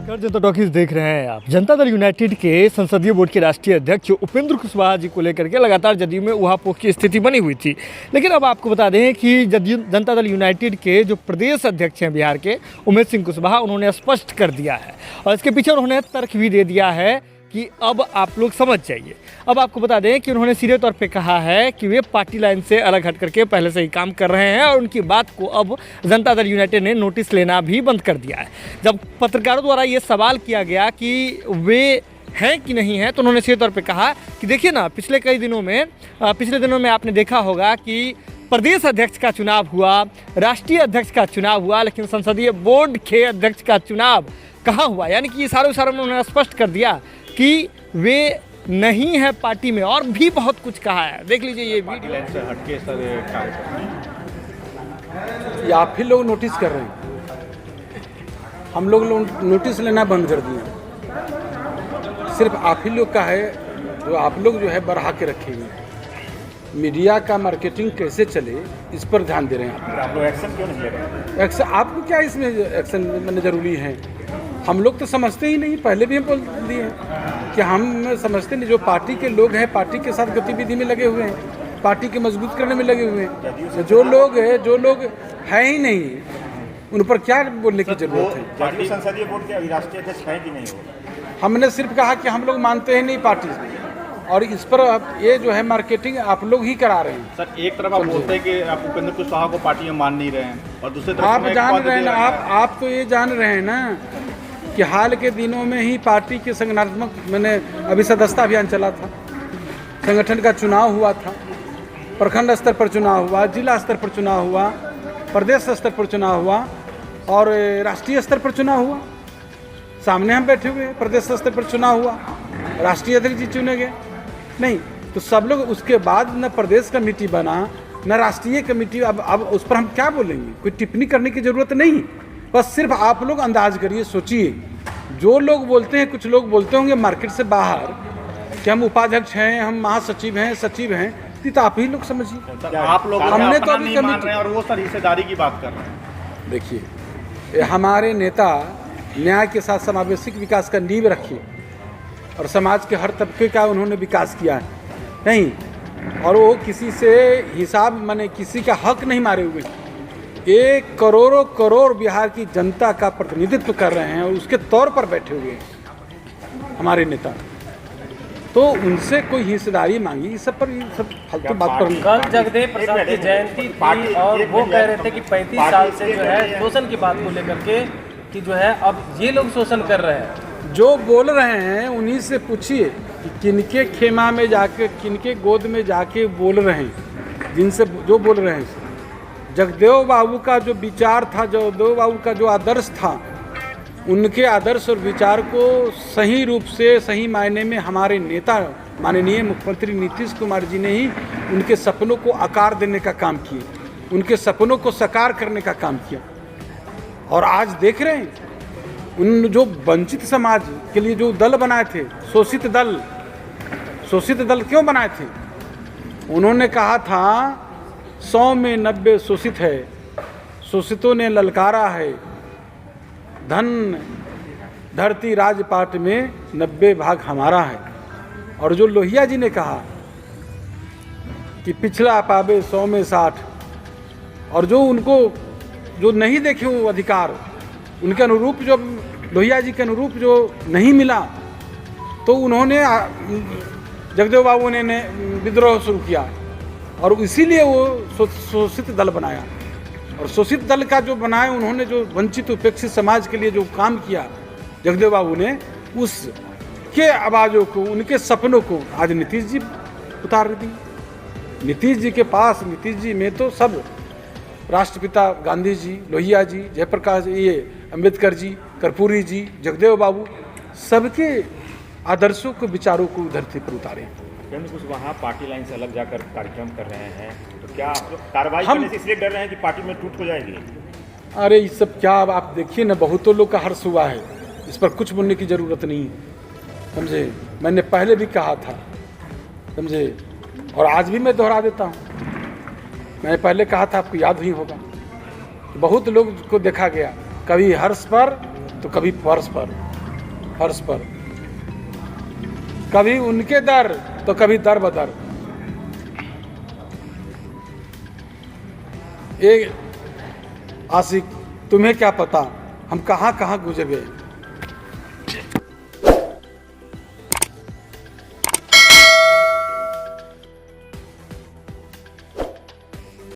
नमस्कार, जनता टॉकीज देख रहे हैं आप। जनता दल यूनाइटेड के संसदीय बोर्ड के राष्ट्रीय अध्यक्ष उपेंद्र कुशवाहा जी को लेकर के लगातार जदयू में उहापोह की स्थिति बनी हुई थी। लेकिन अब आपको बता दें कि जनता दल यूनाइटेड के जो प्रदेश अध्यक्ष हैं बिहार के, उमेश सिंह कुशवाहा, उन्होंने स्पष्ट कर दिया है और इसके पीछे उन्होंने तर्क भी दे दिया है कि अब आप लोग समझ जाइए। अब आपको बता दें कि उन्होंने सीधे तौर पे कहा है कि वे पार्टी लाइन से अलग हट करके पहले से ही काम कर रहे हैं और उनकी बात को अब जनता दल यूनाइटेड ने नोटिस लेना भी बंद कर दिया है। जब पत्रकारों द्वारा ये सवाल किया गया कि वे हैं कि नहीं हैं, तो उन्होंने सीधे तौर पे कहा कि देखिए ना, पिछले दिनों में आपने देखा होगा कि प्रदेश अध्यक्ष का चुनाव हुआ, राष्ट्रीय अध्यक्ष का चुनाव हुआ, लेकिन संसदीय बोर्ड के अध्यक्ष का चुनाव कहाँ हुआ। यानी कि इशारों में उन्होंने स्पष्ट कर दिया कि वे नहीं है पार्टी में, और भी बहुत कुछ कहा है। देख लीजिए ये वीडियो। से हटके सर ये आप ही लोग नोटिस कर रहे हैं, हम लोग नोटिस लेना बंद कर दिए। सिर्फ आप ही लोग का है जो आप लोग जो है बढ़ा के रखेंगे। मीडिया का मार्केटिंग कैसे चले, इस पर ध्यान दे रहे हैं आप लोग एक्शन क्यों नहीं ले रहे? एक्शन आपको क्या इसमें एक्शन में जरूरी है? हम लोग तो समझते ही नहीं, पहले भी हम बोल दिए हैं कि हम समझते नहीं। जो पार्टी के लोग हैं पार्टी के साथ गतिविधि में लगे हुए हैं, पार्टी के मजबूत करने में लगे हुए हैं। जो लोग है ही नहीं, उन पर क्या बोलने की जरूरत है? जदयू संसदीय बोर्ड के राष्ट्रीय अध्यक्ष हैं कि नहीं हो? हमने सिर्फ कहा कि हम लोग मानते ही नहीं पार्टी में, और इस पर अब ये जो है मार्केटिंग आप लोग ही करा रहे हैं। सर, एक तरफ आप बोलते हैं कि आप उपेंद्र कुशवाहा को पार्टी में मान नहीं रहे हैं, और दूसरी तरफ आप जान रहे हैं ना, आप तो ये जान रहे हैं ना कि हाल के दिनों में ही पार्टी के संगठनात्मक अभी सदस्यता अभियान चला था, संगठन का चुनाव हुआ था, प्रखंड स्तर पर चुनाव हुआ, जिला स्तर पर चुनाव हुआ, प्रदेश स्तर पर चुनाव हुआ और राष्ट्रीय स्तर पर चुनाव हुआ। सामने हम बैठे हुए हैं, प्रदेश स्तर पर चुनाव हुआ, राष्ट्रीय अध्यक्ष जी चुने गए नहीं, तो सब लोग उसके बाद न प्रदेश कमेटी बना न राष्ट्रीय कमेटी। अब उस पर हम क्या बोलेंगे? कोई टिप्पणी करने की जरूरत नहीं। बस सिर्फ आप लोग अंदाज करिए, सोचिए। जो लोग बोलते हैं, कुछ लोग बोलते होंगे मार्केट से बाहर कि हम उपाध्यक्ष हैं, हम महासचिव हैं, सचिव हैं, तो आप ही लोग समझिए। आप लोग हमने तो अभी नहीं मान रहे हैं और वो सर हिस्सेदारी की बात कर रहे हैं। देखिए, हमारे नेता न्याय के साथ समावेशी विकास का नींव रखिए और समाज के हर तबके का उन्होंने विकास किया है नहीं, और वो किसी से हिसाब माने किसी का हक नहीं मारे हुए। एक करोड़ों करोड़ बिहार की जनता का प्रतिनिधित्व कर रहे हैं और उसके तौर पर बैठे हुए हैं हमारे नेता, तो उनसे कोई हिस्सेदारी मांगी, इस सब पर फालतू बात पर। कल जगदेव प्रसाद की जयंती थी और वो कह रहे थे कि 35 साल से जो है शोषण की बात को लेकर के कि जो है अब ये लोग शोषण कर रहे हैं। जो बोल रहे हैं उन्हीं से पूछिए कि किनके खेमा में जाके, किनके गोद में जाके बोल रहे हैं, जिनसे जो बोल रहे हैं। जगदेव बाबू का जो विचार था, जगदेव बाबू का जो आदर्श था, उनके आदर्श और विचार को सही रूप से, सही मायने में हमारे नेता माननीय मुख्यमंत्री नीतीश कुमार जी ने ही उनके सपनों को आकार देने का काम किया, उनके सपनों को साकार करने का काम किया। और आज देख रहे हैं उन जो वंचित समाज के लिए जो दल बनाए थे, शोषित दल क्यों बनाए थे? उन्होंने कहा था 100 में 90 शोषित है, शोषितों ने ललकारा है, धन धरती राजपाट में 90 भाग हमारा है। और जो लोहिया जी ने कहा कि पिछला पावे 100 में 60, और जो उनको जो नहीं देखे वो अधिकार, उनके अनुरूप जो लोहिया जी के अनुरूप जो नहीं मिला, तो उन्होंने जगदेव बाबू ने विद्रोह शुरू किया और इसीलिए वो शोषित दल बनाया। और शोषित दल का जो बनाया, उन्होंने जो वंचित उपेक्षित समाज के लिए जो काम किया जगदेव बाबू ने, उसके आवाज़ों को, उनके सपनों को आज नीतीश जी उतार दी। नीतीश जी के पास, नीतीश जी में तो सब, राष्ट्रपिता गांधी जी, लोहिया जी, जयप्रकाश, ये अम्बेडकर जी, कर्पूरी जी, जगदेव बाबू, सबके आदर्शों को, विचारों को धरती पर उतारे। उपेंद्र कुशवाहा पार्टी लाइन से अलग जाकर कार्यक्रम कर रहे हैं, तो क्या आप लोग कार्रवाई करने से इसलिए डर रहे हैं कि पार्टी में टूट हो जाएगी? अरे ये सब क्या, आप देखिए ना, बहुतों लोग का हर्ष हुआ है, इस पर कुछ बोलने की ज़रूरत नहीं है, समझे। मैंने पहले भी कहा था, समझे, और आज भी मैं दोहरा देता हूँ। मैंने पहले कहा था, आपको याद ही होगा, बहुत लोग को देखा गया, कभी हर्ष पर तो कभी फर्श पर, फर्श पर, कभी उनके दर तो कभी दर बदर। एक आशिक, तुम्हें क्या पता हम कहाँ कहाँ गुजर गए।